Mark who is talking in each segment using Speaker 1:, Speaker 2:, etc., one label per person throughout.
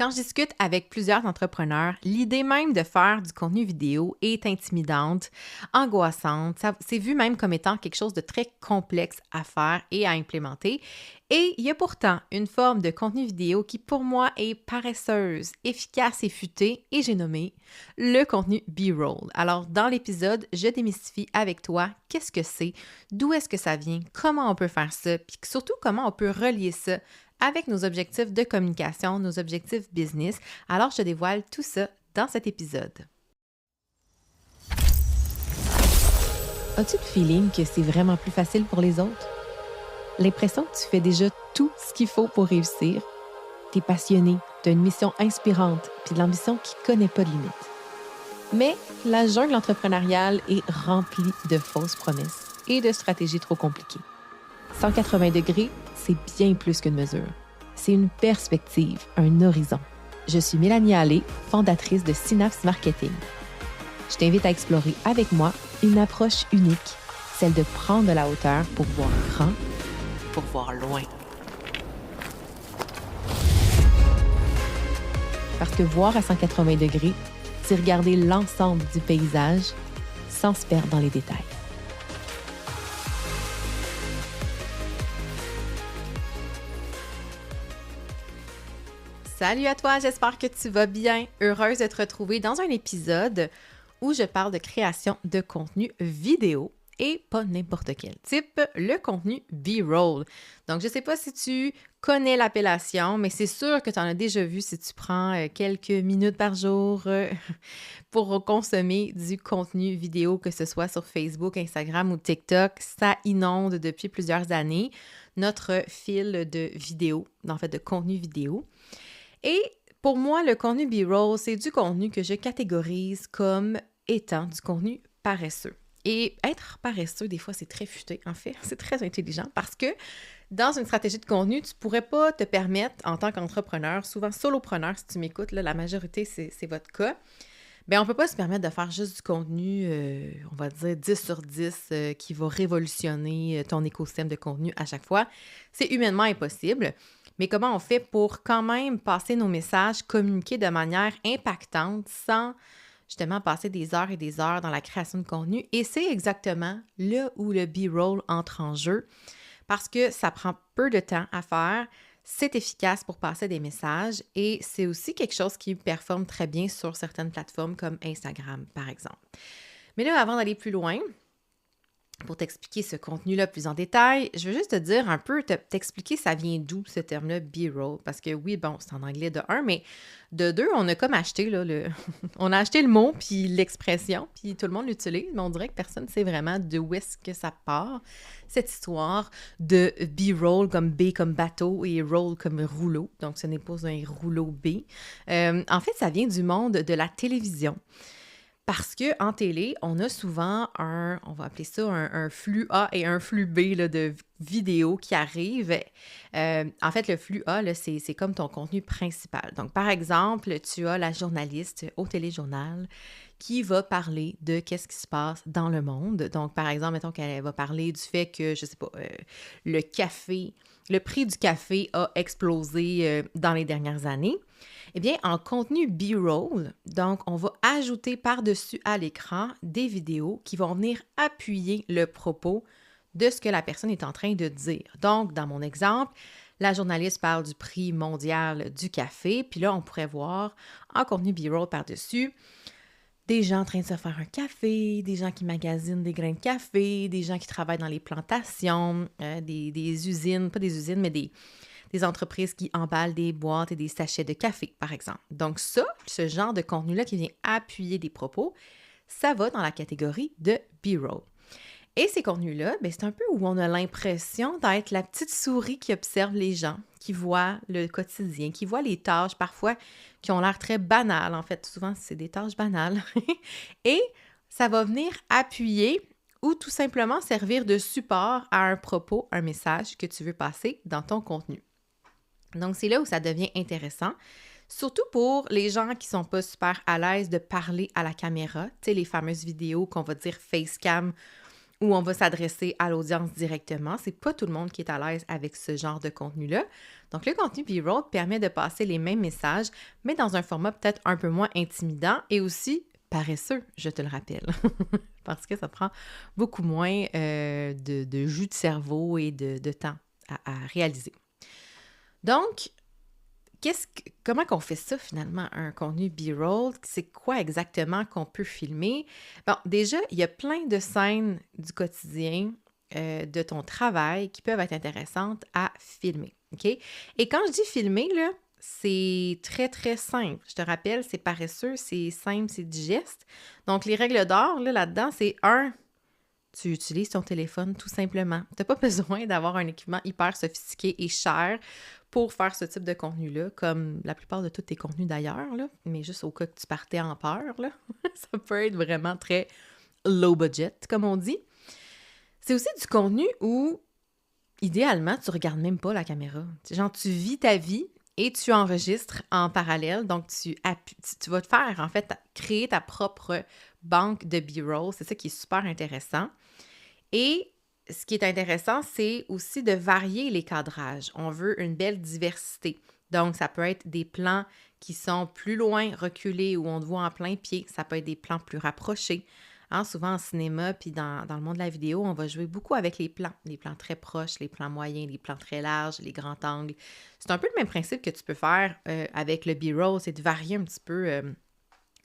Speaker 1: Quand je discute avec plusieurs entrepreneurs, l'idée même de faire du contenu vidéo est intimidante, angoissante. C'est vu même comme étant quelque chose de très complexe à faire et à implémenter. Et il y a pourtant une forme de contenu vidéo qui, pour moi, est paresseuse, efficace et futée, et j'ai nommé le contenu B-roll. Alors, dans l'épisode, je démystifie avec toi qu'est-ce que c'est, d'où est-ce que ça vient, comment on peut faire ça, puis surtout comment on peut relier ça avec nos objectifs de communication, nos objectifs business. Alors, je dévoile tout ça dans cet épisode. As-tu le feeling que c'est vraiment plus facile pour les autres? L'impression que tu fais déjà tout ce qu'il faut pour réussir? Tu es passionné, tu as une mission inspirante, puis de l'ambition qui ne connaît pas de limite. Mais la jungle entrepreneuriale est remplie de fausses promesses et de stratégies trop compliquées. 180 degrés, c'est bien plus qu'une mesure. C'est une perspective, un horizon. Je suis Mélanie Allé, fondatrice de Synapse Marketing. Je t'invite à explorer avec moi une approche unique, celle de prendre de la hauteur pour voir grand, pour voir loin. Parce que voir à 180 degrés, c'est regarder l'ensemble du paysage sans se perdre dans les détails. Salut à toi, j'espère que tu vas bien. Heureuse de te retrouver dans un épisode où je parle de création de contenu vidéo et pas n'importe quel type, le contenu B-roll. Donc, je ne sais pas si tu connais l'appellation, mais c'est sûr que tu en as déjà vu si tu prends quelques minutes par jour pour consommer du contenu vidéo, que ce soit sur Facebook, Instagram ou TikTok. Ça inonde depuis plusieurs années notre fil de vidéo, en fait de contenu vidéo. Et pour moi, le contenu B-roll, c'est du contenu que je catégorise comme étant du contenu paresseux. Et être paresseux, des fois, c'est très futé, en fait. C'est très intelligent parce que dans une stratégie de contenu, tu ne pourrais pas te permettre, en tant qu'entrepreneur, souvent solopreneur, si tu m'écoutes, là, la majorité, c'est votre cas, bien, on ne peut pas se permettre de faire juste du contenu, on va dire 10 sur 10, qui va révolutionner ton écosystème de contenu à chaque fois. C'est humainement impossible. Mais comment on fait pour quand même passer nos messages, communiquer de manière impactante sans justement passer des heures et des heures dans la création de contenu? Et c'est exactement là où le B-roll entre en jeu parce que ça prend peu de temps à faire, c'est efficace pour passer des messages et c'est aussi quelque chose qui performe très bien sur certaines plateformes comme Instagram, par exemple. Mais là, avant d'aller plus loin, pour t'expliquer ce contenu-là plus en détail, je veux juste te dire un peu, t'expliquer ça vient d'où ce terme-là, B-roll. Parce que oui, bon, c'est en anglais de un, mais de deux, on a comme acheté, là, on a acheté le mot puis l'expression, puis tout le monde l'utilise, mais on dirait que personne ne sait vraiment d'où est-ce que ça part, cette histoire de B-roll comme B comme bateau et roll comme rouleau. Donc, ce n'est pas un rouleau B. En fait, ça vient du monde de la télévision. Parce qu'en télé, on a souvent on va appeler ça un flux A et un flux B là, de vidéos qui arrivent. En fait, le flux A, là, c'est comme ton contenu principal. Donc, par exemple, tu as la journaliste au téléjournal qui va parler de qu'est-ce qui se passe dans le monde. Donc, par exemple, mettons qu'elle va parler du fait que, je sais pas, le prix du café a explosé dans les dernières années. Eh bien, en contenu B-roll, donc, on va ajouter par-dessus à l'écran des vidéos qui vont venir appuyer le propos de ce que la personne est en train de dire. Donc, dans mon exemple, la journaliste parle du prix mondial du café, puis là, on pourrait voir en contenu B-roll par-dessus des gens en train de se faire un café, des gens qui magasinent des grains de café, des gens qui travaillent dans les plantations, des usines, pas des usines, mais des entreprises qui emballent des boîtes et des sachets de café, par exemple. Donc ça, ce genre de contenu-là qui vient appuyer des propos, ça va dans la catégorie de B-roll. Et ces contenus-là, bien, c'est un peu où on a l'impression d'être la petite souris qui observe les gens, qui voit le quotidien, qui voit les tâches parfois qui ont l'air très banales. En fait, souvent, c'est des tâches banales. Et ça va venir appuyer ou tout simplement servir de support à un propos, un message que tu veux passer dans ton contenu. Donc, c'est là où ça devient intéressant, surtout pour les gens qui ne sont pas super à l'aise de parler à la caméra, tu sais, les fameuses vidéos qu'on va dire facecam où on va s'adresser à l'audience directement. C'est pas tout le monde qui est à l'aise avec ce genre de contenu-là. Donc, le contenu B-roll permet de passer les mêmes messages, mais dans un format peut-être un peu moins intimidant et aussi paresseux, je te le rappelle, parce que ça prend beaucoup moins de jus de cerveau et de temps à réaliser. Donc, comment qu'on fait ça finalement, un contenu B-roll? C'est quoi exactement qu'on peut filmer? Bon, déjà, il y a plein de scènes du quotidien de ton travail qui peuvent être intéressantes à filmer, OK? Et quand je dis filmer, là, c'est très, très simple. Je te rappelle, c'est paresseux, c'est simple, c'est digeste. Donc, les règles d'or, là-dedans, c'est tu utilises ton téléphone tout simplement. Tu n'as pas besoin d'avoir un équipement hyper sophistiqué et cher pour faire ce type de contenu-là, comme la plupart de tous tes contenus d'ailleurs, là, mais juste au cas que tu partais en peur, là. Ça peut être vraiment très low budget, comme on dit. C'est aussi du contenu où, idéalement, tu regardes même pas la caméra. Genre, tu vis ta vie et tu enregistres en parallèle. Donc, tu vas te faire, en fait, créer ta propre banque de B-roll. C'est ça qui est super intéressant. Et ce qui est intéressant, c'est aussi de varier les cadrages. On veut une belle diversité. Donc, ça peut être des plans qui sont plus loin, reculés, où on te voit en plein pied. Ça peut être des plans plus rapprochés. Hein, souvent en cinéma, puis dans le monde de la vidéo, on va jouer beaucoup avec les plans très proches, les plans moyens, les plans très larges, les grands angles. C'est un peu le même principe que tu peux faire avec le B-roll, c'est de varier un petit peu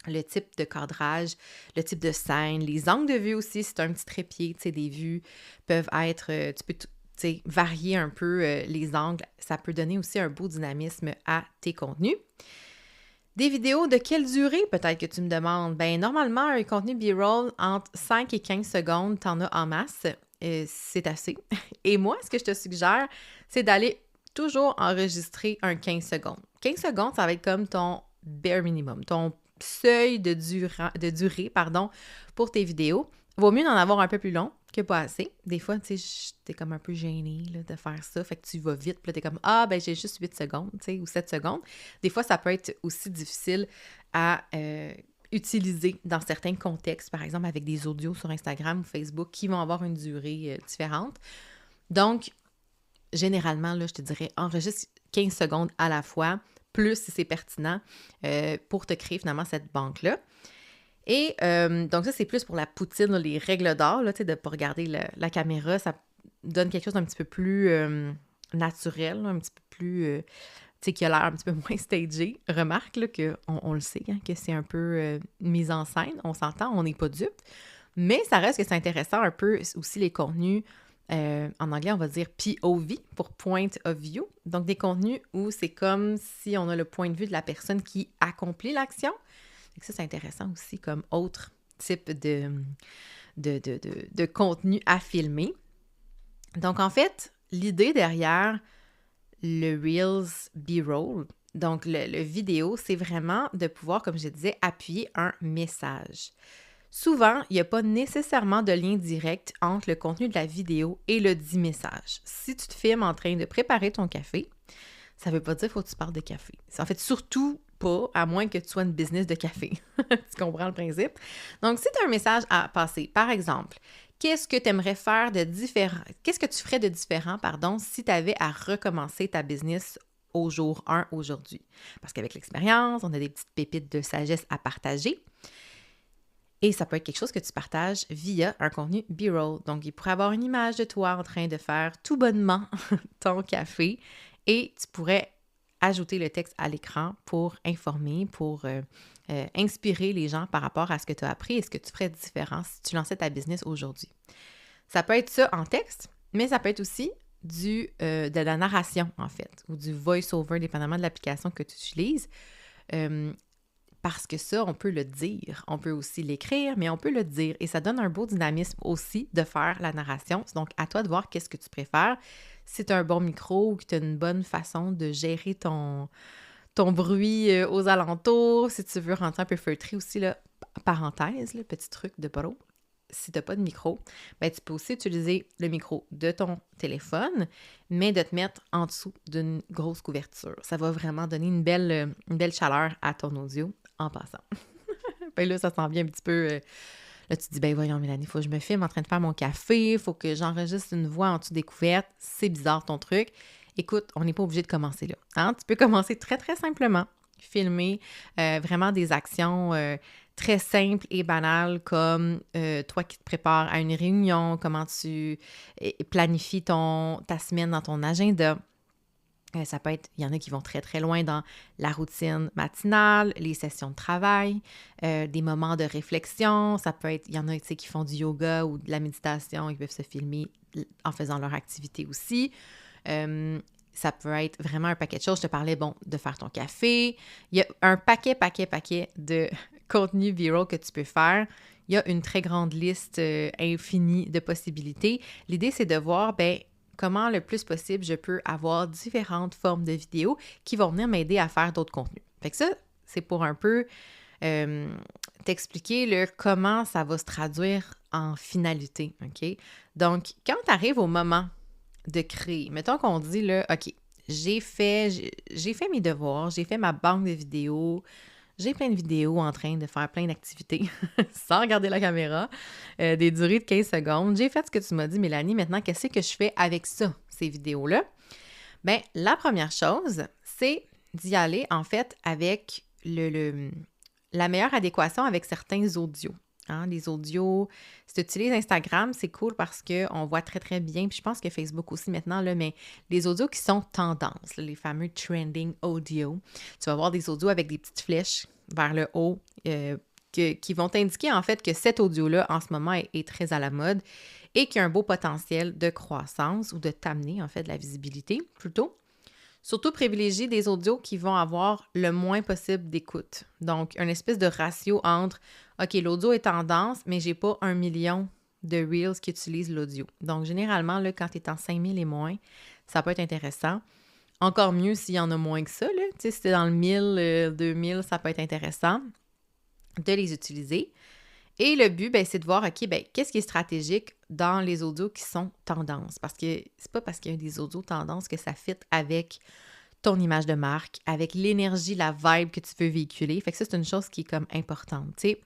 Speaker 1: le type de cadrage, le type de scène, les angles de vue aussi, c'est un petit trépied, tu sais, des vues peuvent être, tu peux varier un peu les angles, ça peut donner aussi un beau dynamisme à tes contenus. Des vidéos de quelle durée, peut-être que tu me demandes? Bien, normalement, un contenu B-roll entre 5 et 15 secondes, t'en as en masse. C'est assez. Et moi, ce que je te suggère, c'est d'aller toujours enregistrer un 15 secondes. 15 secondes, ça va être comme ton bare minimum, ton seuil de durée pour tes vidéos. Vaut mieux d'en avoir un peu plus long que pas assez. Des fois, tu sais, t'es comme un peu gêné là, de faire ça, fait que tu vas vite, puis là, t'es comme « Ah, ben j'ai juste 8 secondes, tu sais, ou 7 secondes. » Des fois, ça peut être aussi difficile à utiliser dans certains contextes, par exemple avec des audios sur Instagram ou Facebook qui vont avoir une durée différente. Donc, généralement, là, je te dirais, enregistre 15 secondes à la fois, plus si c'est pertinent, pour te créer finalement cette banque-là. Et donc ça, c'est plus pour la poutine, là, les règles d'or, là, tu sais, de ne pas regarder la caméra, ça donne quelque chose d'un petit peu plus naturel, là, un petit peu plus, tu sais, qui a l'air un petit peu moins stagé. Remarque là, qu'on le sait, hein, que c'est un peu mise en scène, on s'entend, on n'est pas dupe, mais ça reste que c'est intéressant un peu aussi les contenus, en anglais, on va dire POV, pour Point of View, donc des contenus où c'est comme si on a le point de vue de la personne qui accomplit l'action. Ça, c'est intéressant aussi comme autre type de contenu à filmer. Donc, en fait, l'idée derrière le Reels B-roll, donc le vidéo, c'est vraiment de pouvoir, comme je disais, appuyer un message. Souvent, il n'y a pas nécessairement de lien direct entre le contenu de la vidéo et le dit message. Si tu te filmes en train de préparer ton café, ça ne veut pas dire qu'il faut que tu parles de café. C'est en fait surtout pas, à moins que tu sois une business de café. Tu comprends le principe? Donc, si tu as un message à passer, par exemple, qu'est-ce que tu aimerais faire de différent? Qu'est-ce que tu ferais de différent, si tu avais à recommencer ta business au jour 1 aujourd'hui? Parce qu'avec l'expérience, on a des petites pépites de sagesse à partager. Et ça peut être quelque chose que tu partages via un contenu B-roll. Donc, il pourrait avoir une image de toi en train de faire tout bonnement ton café et tu pourrais ajouter le texte à l'écran pour informer, pour inspirer les gens par rapport à ce que tu as appris et ce que tu ferais différent si tu lançais ta business aujourd'hui. Ça peut être ça en texte, mais ça peut être aussi de la narration, en fait, ou du voice-over, dépendamment de l'application que tu utilises. Parce que ça, on peut le dire. On peut aussi l'écrire, mais on peut le dire. Et ça donne un beau dynamisme aussi de faire la narration. Donc, à toi de voir qu'est-ce que tu préfères. Si tu as un bon micro ou que tu as une bonne façon de gérer ton bruit aux alentours, si tu veux rentrer un peu feutré aussi, là, parenthèse, là, petit truc de pro. Si tu n'as pas de micro, ben, tu peux aussi utiliser le micro de ton téléphone, mais de te mettre en dessous d'une grosse couverture. Ça va vraiment donner une belle chaleur à ton audio en passant. Ben là, ça sent bien un petit peu Là, tu te dis, ben voyons, Mélanie, il faut que je me filme en train de faire mon café, il faut que j'enregistre une voix en dessous des couvertes. C'est bizarre ton truc. Écoute, on n'est pas obligé de commencer là. Hein? Tu peux commencer très, très simplement. Filmer vraiment des actions très simples et banales comme toi qui te prépares à une réunion, comment tu planifies ta semaine dans ton agenda. Ça peut être, il y en a qui vont très, très loin dans la routine matinale, les sessions de travail, des moments de réflexion. Ça peut être, il y en a qui font du yoga ou de la méditation, ils peuvent se filmer en faisant leur activité aussi. Ça peut être vraiment un paquet de choses. Je te parlais, de faire ton café. Il y a un paquet de contenu viral que tu peux faire. Il y a une très grande liste infinie de possibilités. L'idée, c'est de voir, comment le plus possible, je peux avoir différentes formes de vidéos qui vont venir m'aider à faire d'autres contenus. Fait que ça, c'est pour un peu t'expliquer comment ça va se traduire en finalité, OK? Donc, quand tu arrives au moment de créer, mettons qu'on dit, là, OK, j'ai fait mes devoirs, j'ai fait ma banque de vidéos, j'ai plein de vidéos en train de faire plein d'activités sans regarder la caméra, des durées de 15 secondes. J'ai fait ce que tu m'as dit, Mélanie. Maintenant, qu'est-ce que je fais avec ça, ces vidéos-là? Bien, la première chose, c'est d'y aller, en fait, avec la meilleure adéquation avec certains audios. Hein, les audios, si tu utilises Instagram, c'est cool parce qu'on voit très, très bien, puis je pense que Facebook aussi maintenant, là, mais les audios qui sont tendances, là, les fameux trending audio, tu vas voir des audios avec des petites flèches vers le haut qui vont t'indiquer en fait que cet audio-là, en ce moment, est très à la mode et qui a un beau potentiel de croissance ou de t'amener en fait de la visibilité plutôt. Surtout, privilégier des audios qui vont avoir le moins possible d'écoute. Donc, une espèce de ratio entre « OK, l'audio est tendance, mais j'ai pas 1 million de Reels qui utilisent l'audio. » Donc, généralement, là, quand tu es en 5000 et moins, ça peut être intéressant. Encore mieux s'il y en a moins que ça, là. Tu sais, si c'est dans le 1000, 2000, ça peut être intéressant de les utiliser. Et le but, c'est de voir, OK, qu'est-ce qui est stratégique dans les audios qui sont tendances? Parce que c'est pas parce qu'il y a des audios tendances que ça fit avec ton image de marque, avec l'énergie, la vibe que tu veux véhiculer. Fait que ça, c'est une chose qui est comme importante, tu sais.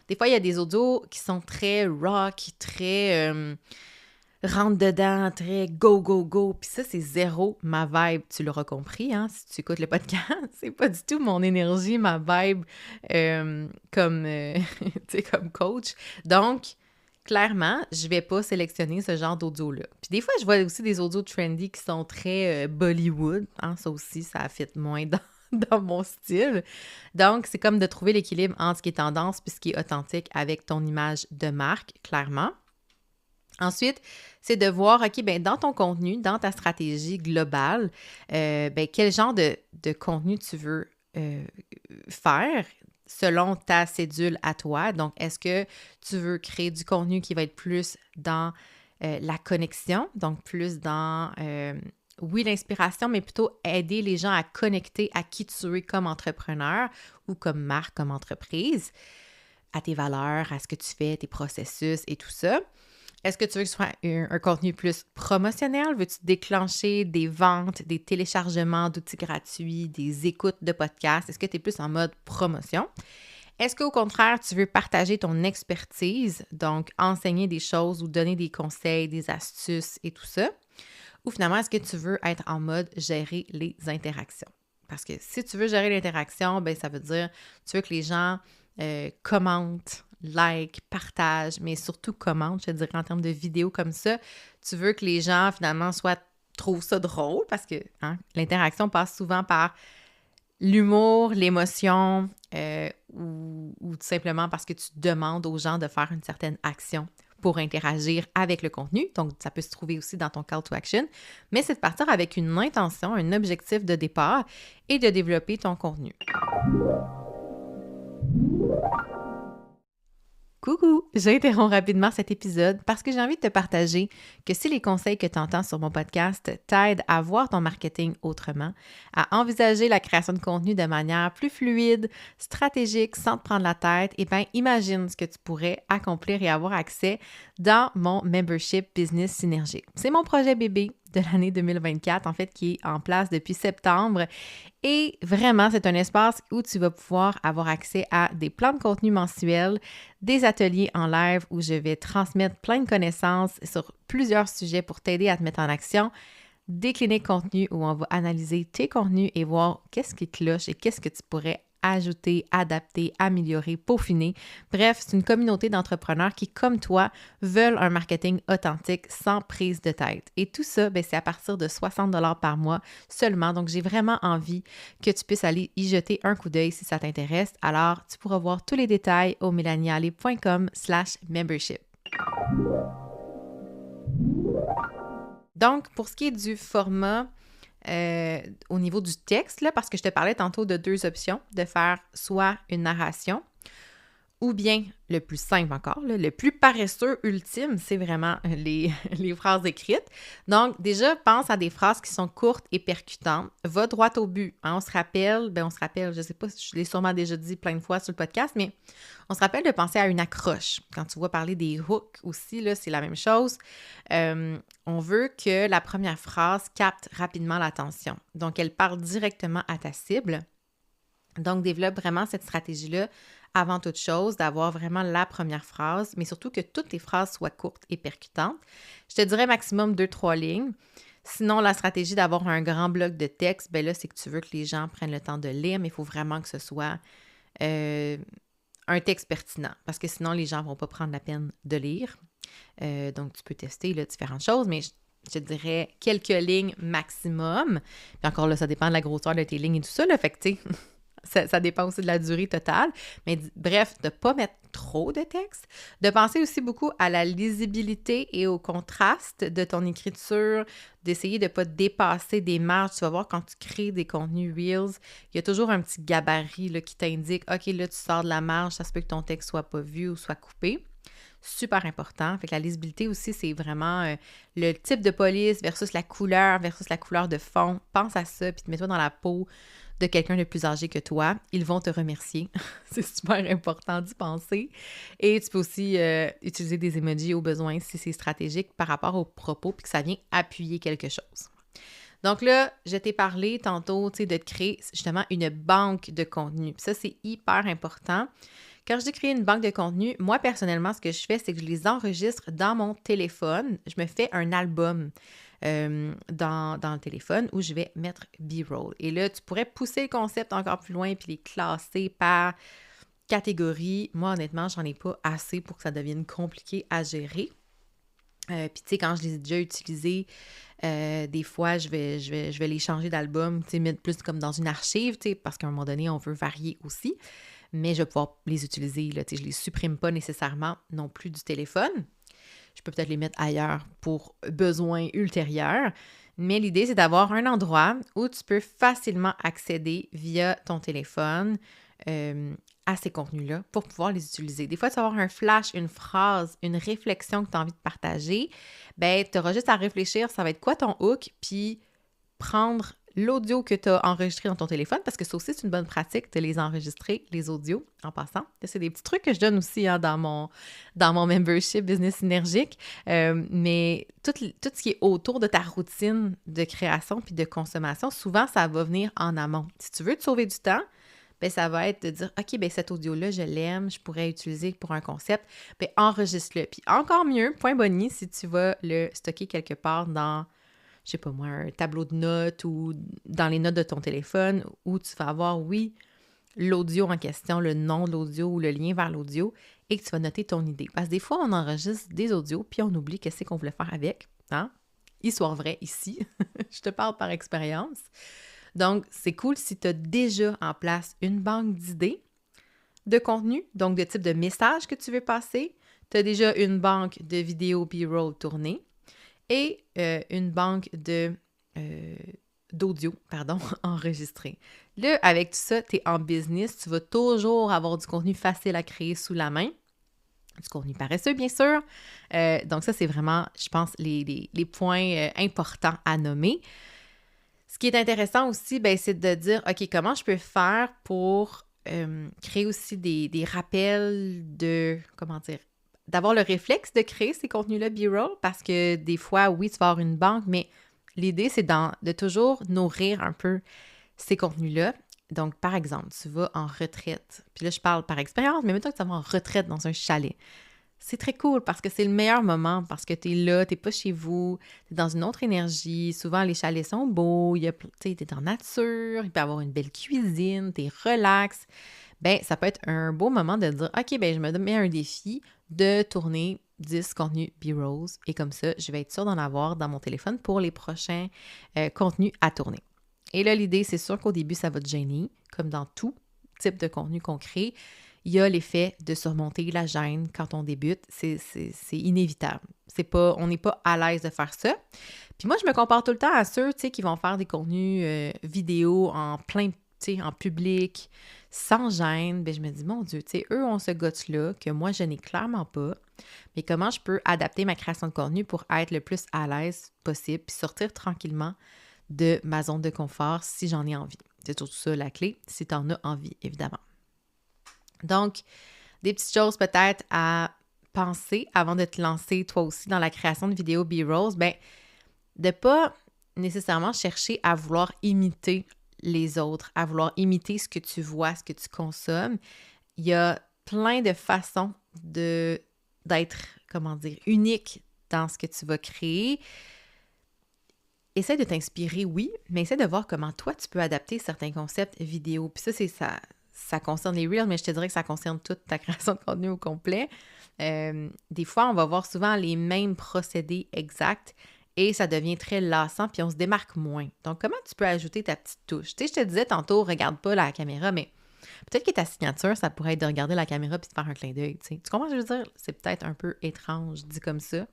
Speaker 1: Des fois, il y a des audios qui sont très rock, très rentre dedans, très go, go, go. Puis ça, c'est zéro ma vibe. Tu l'auras compris, hein, si tu écoutes le podcast. C'est pas du tout mon énergie, ma vibe comme coach. Donc, clairement, je vais pas sélectionner ce genre d'audio-là. Puis des fois, je vois aussi des audios trendy qui sont très Bollywood. Hein, ça aussi, ça fit moins dans mon style. Donc, c'est comme de trouver l'équilibre entre ce qui est tendance et ce qui est authentique avec ton image de marque, clairement. Ensuite, c'est de voir, OK, dans ton contenu, dans ta stratégie globale, quel genre de contenu tu veux faire selon ta cédule à toi. Donc, est-ce que tu veux créer du contenu qui va être plus dans la connexion, donc plus dans, oui, l'inspiration, mais plutôt aider les gens à connecter à qui tu es comme entrepreneur ou comme marque, comme entreprise, à tes valeurs, à ce que tu fais, tes processus et tout ça. Est-ce que tu veux que ce soit un contenu plus promotionnel? Veux-tu déclencher des ventes, des téléchargements d'outils gratuits, des écoutes de podcasts? Est-ce que tu es plus en mode promotion? Est-ce qu'au contraire, tu veux partager ton expertise, donc enseigner des choses ou donner des conseils, des astuces et tout ça? Ou finalement, est-ce que tu veux être en mode gérer les interactions? Parce que si tu veux gérer l'interaction, ça veut dire tu veux que les gens commentent, like, partage, mais surtout commente, je te dirais en termes de vidéos comme ça. Tu veux que les gens, finalement, trouvent ça drôle parce que l'interaction passe souvent par l'humour, l'émotion ou tout simplement parce que tu demandes aux gens de faire une certaine action pour interagir avec le contenu. Donc, ça peut se trouver aussi dans ton call to action. Mais c'est de partir avec une intention, un objectif de départ et de développer ton contenu. Coucou! J'interromps rapidement cet épisode parce que j'ai envie de te partager que si les conseils que tu entends sur mon podcast t'aident à voir ton marketing autrement, à envisager la création de contenu de manière plus fluide, stratégique, sans te prendre la tête, imagine ce que tu pourrais accomplir et avoir accès dans mon membership Business Synergique. C'est mon projet bébé de l'année 2024, en fait, qui est en place depuis septembre. Et vraiment, c'est un espace où tu vas pouvoir avoir accès à des plans de contenu mensuels, des ateliers en live où je vais transmettre plein de connaissances sur plusieurs sujets pour t'aider à te mettre en action, des cliniques contenu où on va analyser tes contenus et voir qu'est-ce qui cloche et qu'est-ce que tu pourrais ajouter, adapter, améliorer, peaufiner. Bref, c'est une communauté d'entrepreneurs qui, comme toi, veulent un marketing authentique sans prise de tête. Et tout ça, c'est à partir de 60 $ par mois seulement. Donc, j'ai vraiment envie que tu puisses aller y jeter un coup d'œil si ça t'intéresse. Alors, tu pourras voir tous les détails au melaniale.com/membership. Donc, pour ce qui est du format, au niveau du texte, là, parce que je te parlais tantôt de 2 options, de faire soit une narration ou bien, le plus simple encore, là, le plus paresseux ultime, c'est vraiment les phrases écrites. Donc, déjà, pense à des phrases qui sont courtes et percutantes. Va droit au but. Hein, on se rappelle, je ne sais pas, je l'ai sûrement déjà dit plein de fois sur le podcast, mais on se rappelle de penser à une accroche. Quand tu vas parler des hooks aussi, là, c'est la même chose. On veut que la première phrase capte rapidement l'attention. Donc, elle parle directement à ta cible. Donc, développe vraiment cette stratégie-là avant toute chose, d'avoir vraiment la première phrase, mais surtout que toutes tes phrases soient courtes et percutantes. Je te dirais maximum 2-3 lignes. Sinon, la stratégie d'avoir un grand bloc de texte, là, c'est que tu veux que les gens prennent le temps de lire, mais il faut vraiment que ce soit un texte pertinent, parce que sinon, les gens ne vont pas prendre la peine de lire. Donc, tu peux tester là, différentes choses, mais je te dirais quelques lignes maximum. Puis encore là, ça dépend de la grosseur de tes lignes et tout ça, là, fait que tu sais... Ça dépend aussi de la durée totale. Mais bref, de ne pas mettre trop de texte. De penser aussi beaucoup à la lisibilité et au contraste de ton écriture. D'essayer de ne pas dépasser des marges. Tu vas voir quand tu crées des contenus Reels, il y a toujours un petit gabarit là, qui t'indique « OK, là, tu sors de la marge, ça se peut que ton texte soit pas vu ou soit coupé. » Super important. Fait que la lisibilité aussi, c'est vraiment le type de police versus la couleur de fond. Pense à ça, puis mets-toi dans la peau de quelqu'un de plus âgé que toi. Ils vont te remercier. C'est super important d'y penser. Et tu peux aussi utiliser des emojis au besoin si c'est stratégique par rapport aux propos puis que ça vient appuyer quelque chose. Donc là, je t'ai parlé tantôt, tu sais, de créer justement une banque de contenu. Puis ça, c'est hyper important. Quand je dis créer une banque de contenu, moi, personnellement, ce que je fais, c'est que je les enregistre dans mon téléphone. Je me fais un album dans le téléphone où je vais mettre B-roll. Et là, tu pourrais pousser le concept encore plus loin puis les classer par catégorie. Moi, honnêtement, j'en ai pas assez pour que ça devienne compliqué à gérer. Puis, tu sais, quand je les ai déjà utilisés, des fois, je vais les changer d'album, tu sais, mettre plus comme dans une archive, tu sais, parce qu'à un moment donné, on veut varier aussi. Mais je vais pouvoir les utiliser, là, tu sais, je les supprime pas nécessairement non plus du téléphone. Je peux peut-être les mettre ailleurs pour besoins ultérieurs. Mais l'idée, c'est d'avoir un endroit où tu peux facilement accéder via ton téléphone à ces contenus-là pour pouvoir les utiliser. Des fois, tu vas avoir un flash, une phrase, une réflexion que tu as envie de partager. Tu auras juste à réfléchir, ça va être quoi ton hook, puis prendre l'audio que tu as enregistré dans ton téléphone, parce que ça aussi, c'est une bonne pratique de les enregistrer, les audios, en passant. C'est des petits trucs que je donne aussi dans mon membership Business Synergique, mais tout ce qui est autour de ta routine de création puis de consommation, souvent, ça va venir en amont. Si tu veux te sauver du temps, ça va être de dire, OK, cet audio-là, je l'aime, je pourrais l'utiliser pour un concept, enregistre-le. Puis encore mieux, point boni, si tu vas le stocker quelque part dans je sais pas moi, un tableau de notes ou dans les notes de ton téléphone où tu vas avoir, oui, l'audio en question, le nom de l'audio ou le lien vers l'audio et que tu vas noter ton idée. Parce que des fois, on enregistre des audios puis on oublie qu'est-ce qu'on voulait faire avec. Hein? Histoire vraie ici. Je te parle par expérience. Donc, c'est cool si tu as déjà en place une banque d'idées de contenu, donc de type de message que tu veux passer. Tu as déjà une banque de vidéos B-roll tournées. Et une banque d'audio, enregistrée. Là, avec tout ça, tu es en business, tu vas toujours avoir du contenu facile à créer sous la main, du contenu paresseux, bien sûr. Donc ça, c'est vraiment, je pense, les points importants à nommer. Ce qui est intéressant aussi, c'est de dire, OK, comment je peux faire pour créer aussi des rappels d'avoir le réflexe de créer ces contenus-là B-roll parce que des fois, oui, tu vas avoir une banque, mais l'idée, c'est de toujours nourrir un peu ces contenus-là. Donc, par exemple, tu vas en retraite. Puis là, je parle par expérience, mais mettons que tu vas en retraite dans un chalet. C'est très cool parce que c'est le meilleur moment, parce que tu es là, tu n'es pas chez vous, tu es dans une autre énergie. Souvent, les chalets sont beaux, tu es en nature, il peut y avoir une belle cuisine, tu es relax. Bien, ça peut être un beau moment de dire, OK, bien, je me mets un défi de tourner 10 contenus B-Rolls et comme ça, je vais être sûre d'en avoir dans mon téléphone pour les prochains contenus à tourner. Et là, l'idée, c'est sûr qu'au début, ça va te gêner, comme dans tout type de contenu qu'on crée. Il y a l'effet de surmonter la gêne quand on débute. C'est inévitable. On n'est pas à l'aise de faire ça. Puis moi, je me compare tout le temps à ceux, qui vont faire des contenus vidéo en public, sans gêne. Bien, je me dis, mon Dieu, eux ont ce guts-là que moi, je n'ai clairement pas. Mais comment je peux adapter ma création de contenu pour être le plus à l'aise possible puis sortir tranquillement de ma zone de confort si j'en ai envie. C'est surtout ça la clé, si tu en as envie, évidemment. Donc, des petites choses peut-être à penser avant de te lancer toi aussi dans la création de vidéos B-Rolls, bien, de ne pas nécessairement chercher à vouloir imiter les autres, à vouloir imiter ce que tu vois, ce que tu consommes. Il y a plein de façons d'être, unique dans ce que tu vas créer. Essaie de t'inspirer, oui, mais essaie de voir comment toi, tu peux adapter certains concepts vidéo. Puis ça concerne les Reels, mais je te dirais que ça concerne toute ta création de contenu au complet. Des fois, on va voir souvent les mêmes procédés exacts et ça devient très lassant, puis on se démarque moins. Donc, comment tu peux ajouter ta petite touche? Tu sais, je te disais tantôt, regarde pas la caméra, mais peut-être que ta signature, ça pourrait être de regarder la caméra puis de faire un clin d'œil. Tu comprends ce que je veux dire? C'est peut-être un peu étrange, dit comme ça.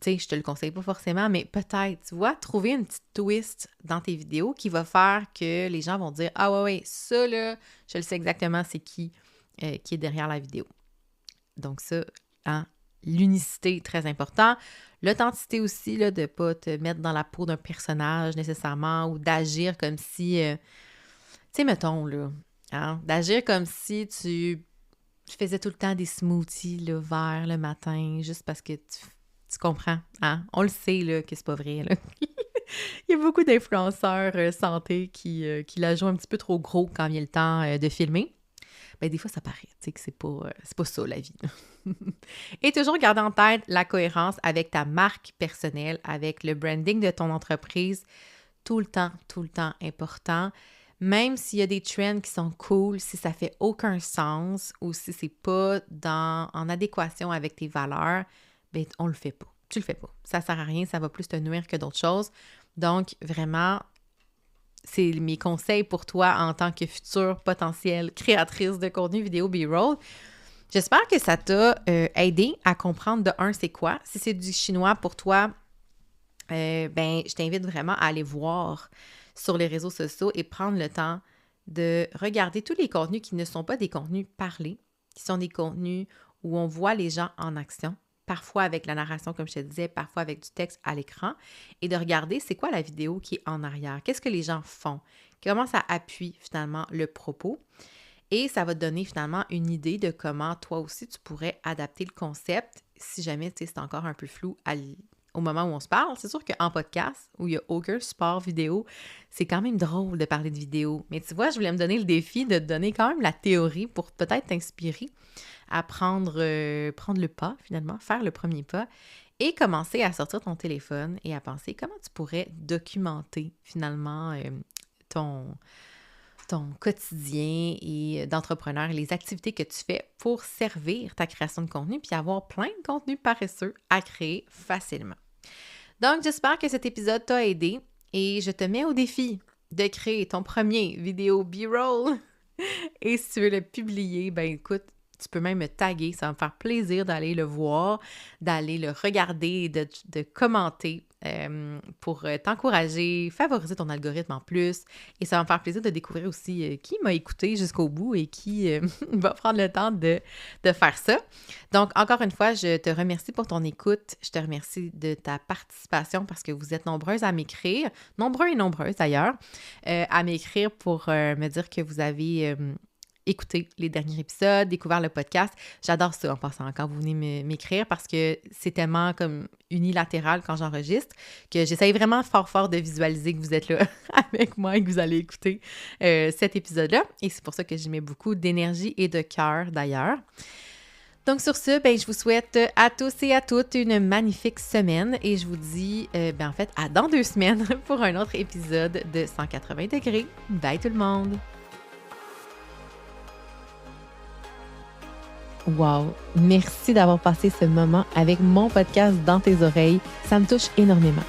Speaker 1: Tu sais, je te le conseille pas forcément, mais peut-être, tu vois, trouver une petite twist dans tes vidéos qui va faire que les gens vont dire « Ah ouais, ça là, je le sais exactement c'est qui est derrière la vidéo. » Donc ça, l'unicité, très important. L'authenticité aussi, là, de ne pas te mettre dans la peau d'un personnage nécessairement ou d'agir comme si, tu sais, mettons, là, d'agir comme si tu faisais tout le temps des smoothies là, verts le matin juste parce que tu comprends, On le sait, là, que c'est pas vrai, là. Il y a beaucoup d'influenceurs santé qui la jouent un petit peu trop gros quand il y a le temps de filmer. Bien, des fois, ça paraît, tu sais, que c'est pas ça, la vie. Et toujours garder en tête la cohérence avec ta marque personnelle, avec le branding de ton entreprise. Tout le temps important. Même s'il y a des trends qui sont cool, si ça fait aucun sens ou si c'est pas en adéquation avec tes valeurs, bien, on le fait pas. Tu le fais pas. Ça sert à rien, ça va plus te nuire que d'autres choses. Donc, vraiment, c'est mes conseils pour toi en tant que future potentielle créatrice de contenu vidéo B-Roll. J'espère que ça t'a aidé à comprendre de un, c'est quoi. Si c'est du chinois pour toi, ben, je t'invite vraiment à aller voir sur les réseaux sociaux et prendre le temps de regarder tous les contenus qui ne sont pas des contenus parlés, qui sont des contenus où on voit les gens en action, parfois avec la narration, comme je te disais, parfois avec du texte à l'écran, et de regarder c'est quoi la vidéo qui est en arrière, qu'est-ce que les gens font, comment ça appuie finalement le propos. Et ça va te donner finalement une idée de comment toi aussi tu pourrais adapter le concept si jamais c'est encore un peu flou au moment où on se parle. C'est sûr qu'en podcast, où il n'y a aucun support vidéo, c'est quand même drôle de parler de vidéo. Mais tu vois, je voulais me donner le défi de te donner quand même la théorie pour peut-être t'inspirer à prendre le pas finalement, faire le premier pas et commencer à sortir ton téléphone et à penser comment tu pourrais documenter finalement ton quotidien et d'entrepreneur et les activités que tu fais pour servir ta création de contenu puis avoir plein de contenus paresseux à créer facilement. Donc, j'espère que cet épisode t'a aidé et je te mets au défi de créer ton premier vidéo B-Roll. Et si tu veux le publier, ben écoute, tu peux même me taguer, ça va me faire plaisir d'aller le voir, d'aller le regarder, de commenter pour t'encourager, favoriser ton algorithme en plus. Et ça va me faire plaisir de découvrir aussi qui m'a écouté jusqu'au bout et qui va prendre le temps de faire ça. Donc, encore une fois, je te remercie pour ton écoute. Je te remercie de ta participation parce que vous êtes nombreuses à m'écrire, nombreux et nombreuses d'ailleurs, à m'écrire pour me dire que vous avez écouté les derniers épisodes, découvert le podcast. J'adore ça en passant quand vous venez m'écrire parce que c'est tellement comme unilatéral quand j'enregistre que j'essaye vraiment fort de visualiser que vous êtes là avec moi et que vous allez écouter cet épisode-là. Et c'est pour ça que j'y mets beaucoup d'énergie et de cœur d'ailleurs. Donc sur ce, je vous souhaite à tous et à toutes une magnifique semaine et je vous dis en fait à dans 2 semaines pour un autre épisode de 180 degrés. Bye tout le monde! Wow! Merci d'avoir passé ce moment avec mon podcast dans tes oreilles. Ça me touche énormément.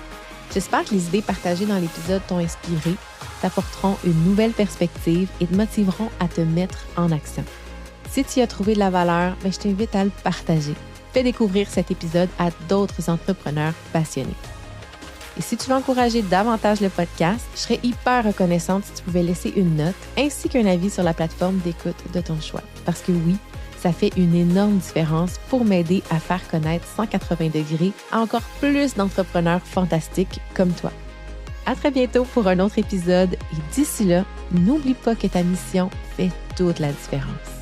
Speaker 1: J'espère que les idées partagées dans l'épisode t'ont inspiré, t'apporteront une nouvelle perspective et te motiveront à te mettre en action. Si tu y as trouvé de la valeur, je t'invite à le partager. Fais découvrir cet épisode à d'autres entrepreneurs passionnés. Et si tu veux encourager davantage le podcast, je serais hyper reconnaissante si tu pouvais laisser une note ainsi qu'un avis sur la plateforme d'écoute de ton choix. Parce que oui, ça fait une énorme différence pour m'aider à faire connaître 180 degrés à encore plus d'entrepreneurs fantastiques comme toi. À très bientôt pour un autre épisode et d'ici là, n'oublie pas que ta mission fait toute la différence.